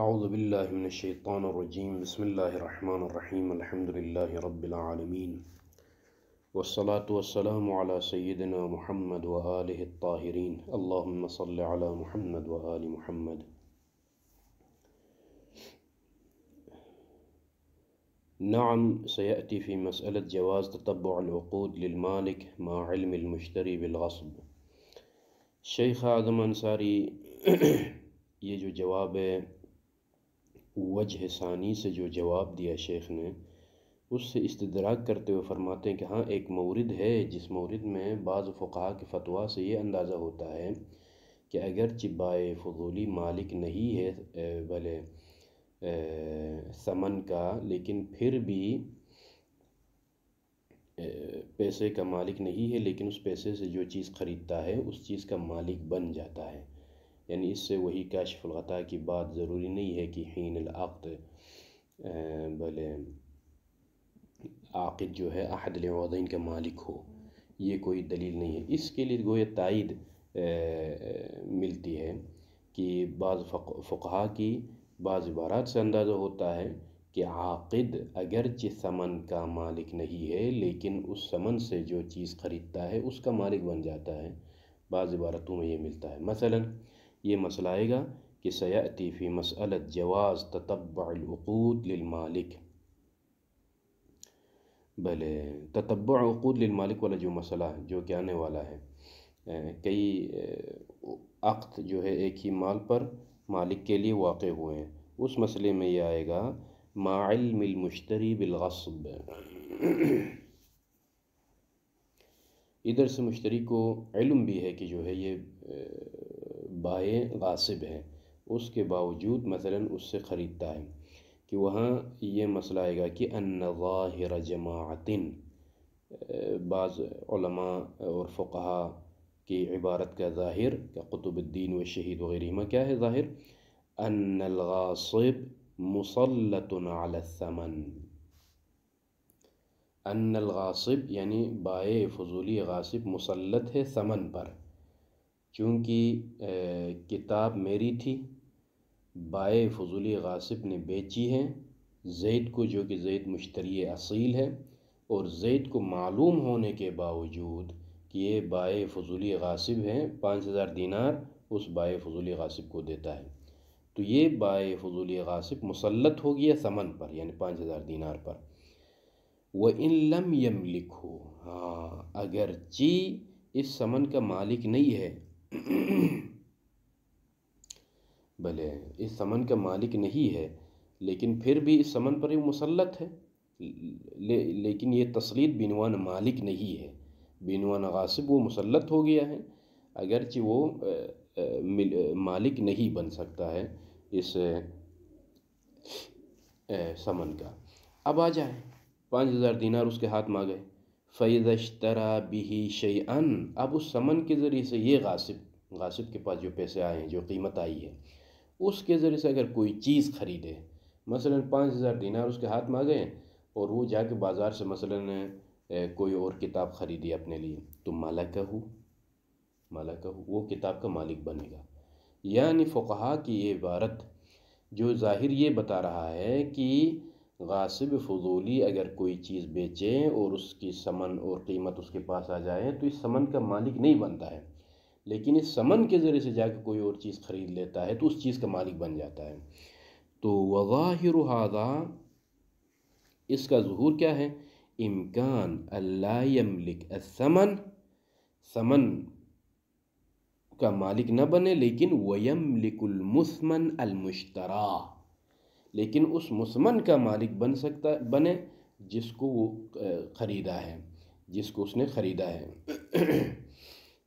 اعوذ باللہ من الشیطان الرجیم بسم اللہ الرحمن الرحیم الحمد للہ رب العالمین والصلاة والسلام علی سیدنا محمد وآلہ الطاہرین اللہم صل علی محمد وآل محمد۔ نعم سيأتي في مسألة جواز تتبع العقود للمالك مع علم المشتری بالغصب۔ شیخ اعظم انصاری یہ جو جواب ہے وجہ ثانی سے جو جواب دیا شیخ نے، اس سے استدراک کرتے ہوئے فرماتے ہیں کہ ہاں ایک مورد ہے جس مورد میں بعض فقہا کے فتویٰ سے یہ اندازہ ہوتا ہے کہ اگرچہ بائع فضولی مالک نہیں ہے بھلے ثمن کا، لیکن پھر بھی پیسے کا مالک نہیں ہے، لیکن اس پیسے سے جو چیز خریدتا ہے اس چیز کا مالک بن جاتا ہے۔ یعنی اس سے وہی کاشف الغطا کی بات ضروری نہیں ہے کہ حین العقد بھلے عاقد جو ہے احد العوضین کا مالک ہو، یہ کوئی دلیل نہیں ہے۔ اس کے لیے گویا تائید ملتی ہے کہ بعض فقہا کی بعض عبارات سے اندازہ ہوتا ہے کہ عاقد اگرچہ ثمن کا مالک نہیں ہے، لیکن اس ثمن سے جو چیز خریدتا ہے اس کا مالک بن جاتا ہے۔ بعض عبارتوں میں یہ ملتا ہے۔ مثلاً یہ مسئلہ آئے گا کہ سیأتی فی مسئلۃ جواز تتبع العقود للمالک، بھلے تتبع عقود للمالک والا جو مسئلہ ہے جو کہ آنے والا ہے، کئی عقد جو ہے ایک ہی مال پر مالک کے لیے واقع ہوئے ہیں، اس مسئلے میں یہ آئے گا مع علم المشتری بالغصب۔ ادھر سے مشتری کو علم بھی ہے کہ جو ہے یہ بائع غاصب ہے، اس کے باوجود مثلاً اس سے خریدتا ہے، کہ وہاں یہ مسئلہ آئے گا کہ ان ظاہر جماعت، بعض علماء اور فقہا کی عبارت کا ظاہر کا قطب الدین و شہید وغیرہ میں کیا ہے ظاہر؟ ان الغاصب مسلط علی الثمن، ان الغاصب یعنی بائع فضولی غاصب مسلط ہے ثمن پر، چونکہ کتاب میری تھی، بائع فضولی غاصب نے بیچی ہے زید کو، جو کہ زید مشتری اصیل ہے، اور زید کو معلوم ہونے کے باوجود کہ یہ بائع فضولی غاصب ہیں، 5000 دینار اس بائع فضولی غاصب کو دیتا ہے، تو یہ بائع فضولی غاصب مسلط ہو گیا ثمن پر، یعنی 5000 دینار پر۔ وَإِن لَمْ يَمْلِكْهُ، ہاں اگرچہ اس ثمن کا مالک نہیں ہے، بھلے اس ثمن کا مالک نہیں ہے لیکن پھر بھی اس ثمن پر یہ مسلط ہے، لیکن یہ تسلیط بعنوان مالک نہیں ہے، بعنوان غاصب وہ مسلط ہو گیا ہے، اگرچہ وہ مالک نہیں بن سکتا ہے اس ثمن کا۔ اب آ جائیں 5000 دینار اس کے ہاتھ میں آ گئے، فَإِذَا اشْتَرَى بِهِ شَيْئًا، اب اس ثمن کے ذریعے سے یہ غاصب کے پاس جو پیسے آئے ہیں، جو قیمت آئی ہے، اس کے ذریعے سے اگر کوئی چیز خریدے، مثلاً 5000 دینار اس کے ہاتھ میں آ گئے اور وہ جا کے بازار سے مثلاً کوئی اور کتاب خریدی اپنے لیے، تو مالکہ وہ کتاب کا مالک بنے گا۔ یعنی فقہا کی یہ عبارت جو ظاہر یہ بتا رہا ہے کہ غاصب فضولی اگر کوئی چیز بیچے اور اس کی ثمن اور قیمت اس کے پاس آ جائے تو اس ثمن کا مالک نہیں بنتا ہے، لیکن اس ثمن کے ذریعے سے جا کے کوئی اور چیز خرید لیتا ہے تو اس چیز کا مالک بن جاتا ہے۔ تو وظاہر ھذا، اس کا ظہور کیا ہے؟ امکان اللہ یملک الثمن، ثمن کا مالک نہ بنے، لیکن ویملک المثمن المشتری، لیکن اس مثمن کا مالک بنے جس کو وہ خریدا ہے، جس کو اس نے خریدا ہے۔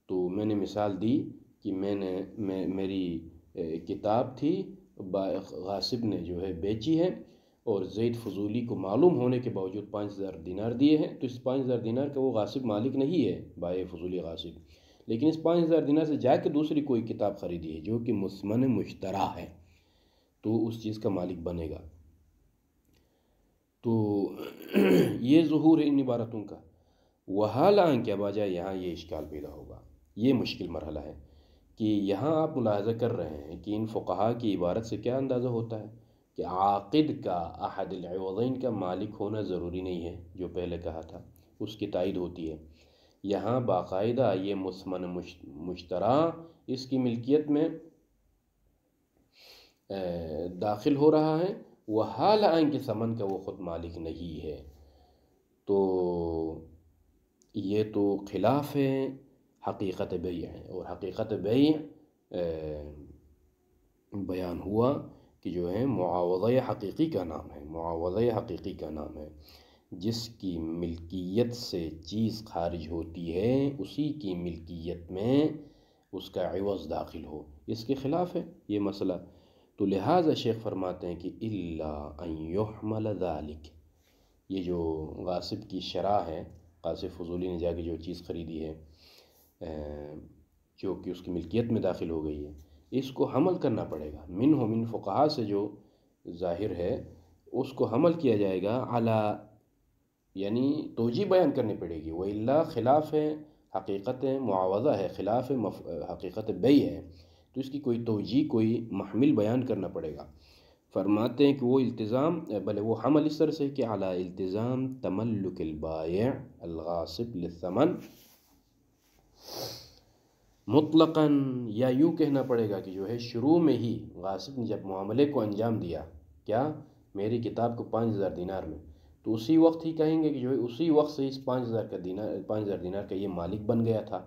تو میں نے مثال دی کہ میری کتاب تھی، غاصب نے جو ہے بیچی ہے، اور زید فضولی کو معلوم ہونے کے باوجود 5000 دینار دیے ہیں، تو اس 5000 دینار کا وہ غاصب مالک نہیں ہے، بائع فضولی غاصب، لیکن اس 5000 دینار سے جا کے دوسری کوئی کتاب خریدی ہے جو کہ مثمن مشتری ہے، تو اس چیز کا مالک بنے گا۔ تو یہ ظہور ہے ان عبارتوں کا۔ وحالانکہ اب آ جائے یہاں یہ اشکال پیدا ہوگا، یہ مشکل مرحلہ ہے کہ یہاں آپ ملاحظہ کر رہے ہیں کہ ان فقہا کی عبارت سے کیا اندازہ ہوتا ہے کہ عاقد کا احد العوضین کا مالک ہونا ضروری نہیں ہے، جو پہلے کہا تھا اس کی تائید ہوتی ہے۔ یہاں باقاعدہ یہ مثمن مشترا اس کی ملکیت میں داخل ہو رہا ہے، وہ حالانکہ کہ ثمن کا وہ خود مالک نہیں ہے۔ تو یہ تو خلاف ہے حقیقت بیع ہے، اور حقیقت بیع بیان ہوا کہ جو ہے معاوضہ حقیقی کا نام ہے، معاوضہ حقیقی کا نام ہے، جس کی ملکیت سے چیز خارج ہوتی ہے اسی کی ملکیت میں اس کا عوض داخل ہو، اس کے خلاف ہے یہ مسئلہ۔ تو لہٰذا شیخ فرماتے ہیں کہ الا ان یحمل ذلک، یہ جو غاصب کی شرح ہے، غاصب فضولی نے جا کے جو چیز خریدی ہے جو کہ اس کی ملکیت میں داخل ہو گئی ہے، اس کو حمل کرنا پڑے گا، من فقہا سے جو ظاہر ہے اس کو حمل کیا جائے گا علی، یعنی توجیہ بیان کرنی پڑے گی، وَإِلَّا خلاف ہے حقیقت معاوضہ ہے، خلاف حقیقت بیع ہے، تو اس کی کوئی توجیہ کوئی محمل بیان کرنا پڑے گا۔ فرماتے ہیں کہ وہ التزام، بلے وہ حمل اس طرح سے کہ علی التزام تملک البائع الغاصب للثمن مطلقاً، یا یوں کہنا پڑے گا کہ جو ہے شروع میں ہی غاصب نے جب معاملے کو انجام دیا، کیا میری کتاب کو 5000 دینار میں، تو اسی وقت ہی کہیں گے کہ جو ہے اسی وقت سے اس 5000 دینار کا یہ مالک بن گیا تھا،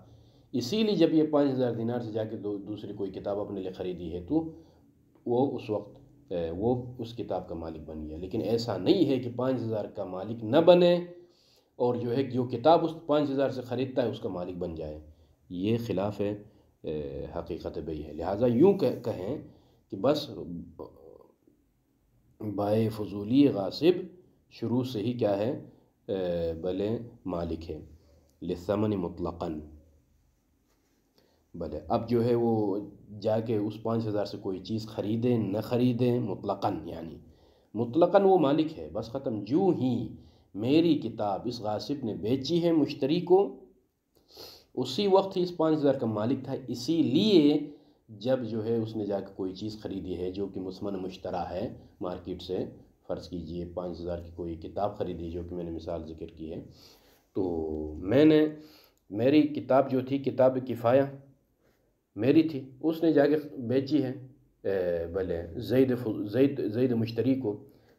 اسی لیے جب یہ 5000 دینار سے جا کے دوسری کوئی کتاب اپنے لیے خریدی ہے تو وہ اس وقت وہ اس کتاب کا مالک بن گیا۔ لیکن ایسا نہیں ہے کہ 5000 کا مالک نہ بنے اور جو ہے جو کتاب اس 5000 سے خریدتا ہے اس کا مالک بن جائے، یہ خلاف ہے حقیقت بیع ہے۔ لہٰذا یوں کہیں کہ بس بائع فضولی غاصب شروع سے ہی کیا ہے بلے مالک ہے للثمن مطلقاً۔ بلے اب جو ہے وہ جا کے اس 5000 سے کوئی چیز خریدے نہ خریدے مطلقاً، یعنی مطلقاً وہ مالک ہے، بس ختم۔ جو ہی میری کتاب اس غاصب نے بیچی ہے مشتری کو، اسی وقت ہی اس 5000 کا مالک تھا، اسی لیے جب جو ہے اس نے جا کے کوئی چیز خریدی ہے جو کہ مثمن مشترا ہے مارکیٹ سے، فرض کیجئے 5000 کی کوئی کتاب خریدی جو کہ میں نے مثال ذکر کی ہے، تو میری کتاب جو تھی کتاب کفایہ میری تھی، اس نے جا کے بیچی ہے بلے زید مشتری کو،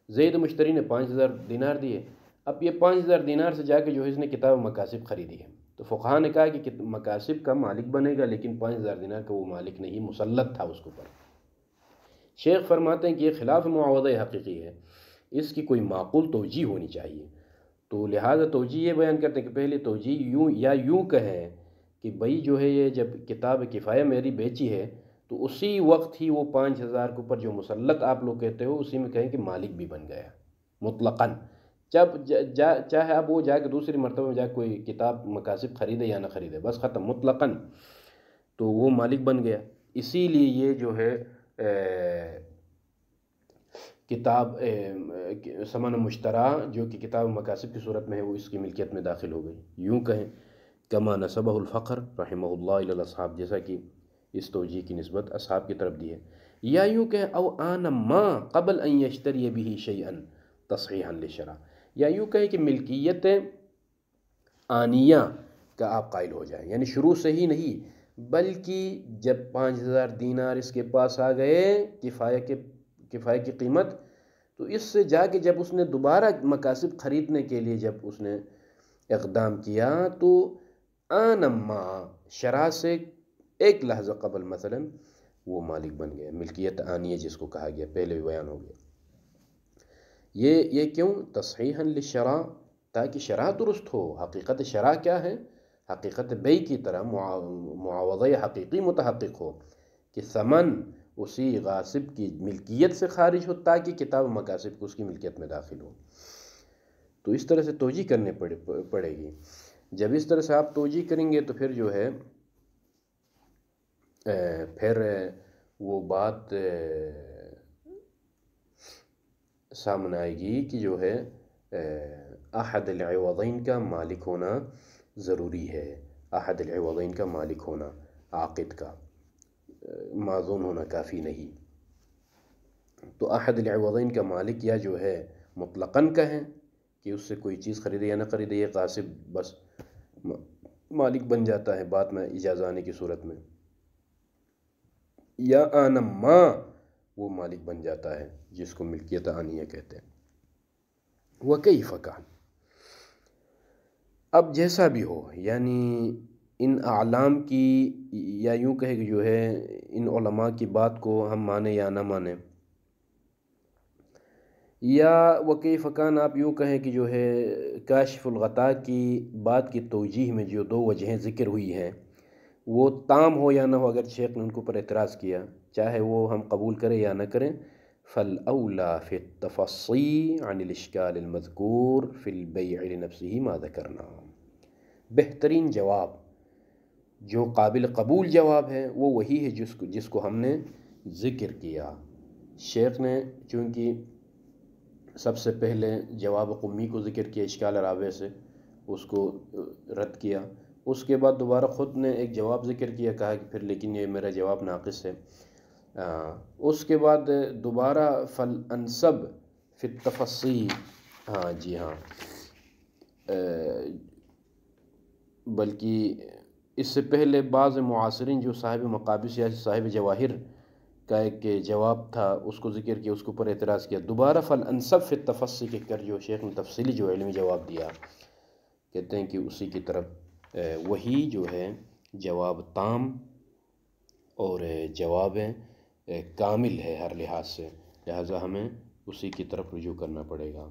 زید مشتری نے 5000 دینار دیے، اب یہ 5000 دینار سے جا کے جو ہے اس نے کتاب مکاسب خریدی ہے، تو فقہا نے کہا کہ مکاسب کا مالک بنے گا لیکن 5000 دینار کا وہ مالک نہیں، مسلط تھا اس کے اوپر۔ شیخ فرماتے ہیں کہ یہ خلاف معاوضہ حقیقی ہے، اس کی کوئی معقول توجیہ ہونی چاہیے، تو لہٰذا توجیہ یہ بیان کرتے ہیں کہ پہلے توجیہ یوں کہیں کہ بھئی جو ہے یہ جب کتاب کفایہ میری بیچی ہے تو اسی وقت ہی وہ 5000 کے اوپر جو مسلط آپ لوگ کہتے ہو اسی میں کہیں کہ مالک بھی بن گیا مطلقاً، جب چاہے اب وہ جا کے دوسری مرتبہ میں جا کے کوئی کتاب مکاسب خریدے یا نہ خریدے، بس ختم مطلقاً، تو وہ مالک بن گیا۔ اسی لیے یہ جو ہے کتاب ثمن مشترا جو کہ کتاب مکاسب کی صورت میں ہے وہ اس کی ملکیت میں داخل ہو گئی۔ یوں کہیں کما نسبہ الفقر رحمہ اللہ الی الاصحاب، جیسا کہ اس توجیہ کی نسبت اصحاب کی طرف دی ہے، یا یوں کہ او آن ما قبل ان یشتری به شیئا تصحیحا للشرع، یا یوں کہیں کہ ملکیت آنیہ کا آپ قائل ہو جائیں، یعنی شروع سے ہی نہیں بلکہ جب 5000 دینار اس کے پاس آ گئے کفایہ کی قیمت، تو اس سے جا کے جب اس نے دوبارہ مکاسب خریدنے کے لیے جب اس نے اقدام کیا تو آنما شرع سے ایک لحظہ قبل مثلا وہ مالک بن گیا، ملکیت آنیہ جس کو کہا گیا پہلے بھی بیان ہو گیا۔ یہ کیوں؟ تصحیحا للشرع، تاکہ شرع درست ہو۔ حقیقت شرع کیا ہے؟ حقیقت بیع کی طرح معاوضہ حقیقی متحقق ہو کہ ثمن اسی غاصب کی ملکیت سے خارج ہو تاکہ کتاب مکاسب کو اس کی ملکیت میں داخل ہو۔ تو اس طرح سے توجیہ کرنے پڑے گی۔ جب اس طرح سے آپ توجیہ کریں گے تو پھر جو ہے پھر وہ بات سامنے آئے گی کہ جو ہے احد العوضین کا مالک ہونا ضروری ہے، احد العوضین کا مالک ہونا عاقد کا، معذون ہونا کافی نہیں۔ تو احد العوضین کا مالک یا جو ہے مطلقاً کہیں کہ اس سے کوئی چیز خریدے یا نہ خریدے، یہ غاصب بس مالک بن جاتا ہے بعد میں اجازہ آنے کی صورت میں، یا آنما وہ مالک بن جاتا ہے جس کو ملکیت آنیہ کہتے ہیں۔ وَكَيْفَ كَانَ، اب جیسا بھی ہو، یعنی ان اعلام کی یا یوں کہے کہ جو ہے ان علماء کی بات کو ہم مانیں یا نہ مانیں، یا وکیف کان آپ یوں کہیں کہ جو ہے کاشف الغطاء کی بات کی توجیہ میں جو دو وجہیں ذکر ہوئی ہیں وہ تام ہو یا نہ ہو، اگر شیخ نے ان کو پر اعتراض کیا چاہے وہ ہم قبول کریں یا نہ کریں، فالأولى في التفصي عن الإشكال المذكور في البيع لنفسه ما ذكرنا، بہترین جواب جو قابل قبول جواب ہے وہ وہی ہے جس کو ہم نے ذکر کیا۔ شیخ نے چونکہ سب سے پہلے جواب قمی کو ذکر کیا اشکال رابع سے، اس کو رد کیا، اس کے بعد دوبارہ خود نے ایک جواب ذکر کیا، کہا کہ پھر لیکن یہ میرا جواب ناقص ہے، اس کے بعد دوبارہ فالانسب فی التفصی، ہاں جی ہاں، بلکہ اس سے پہلے بعض معاصرین جو صاحب مقابس یا صاحب جواہر کا ایک جواب تھا اس کو ذکر کیا، اس کے اوپر اعتراض کیا، دوبارہ فالانسب فی التفصی کے کر جو شیخ نے تفصیلی جو علمی جواب دیا، کہتے ہیں کہ اسی کی طرف وہی جو ہے جواب تام اور جواب کامل ہے ہر لحاظ سے، لہٰذا ہمیں اسی کی طرف رجوع کرنا پڑے گا۔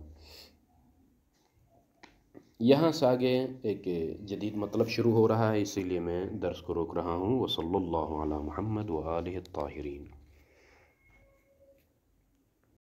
یہاں سے آگے ایک جدید مطلب شروع ہو رہا ہے، اسی لیے میں درس کو روک رہا ہوں۔ وصلی اللہ علی محمد وآلہ الطاہرین۔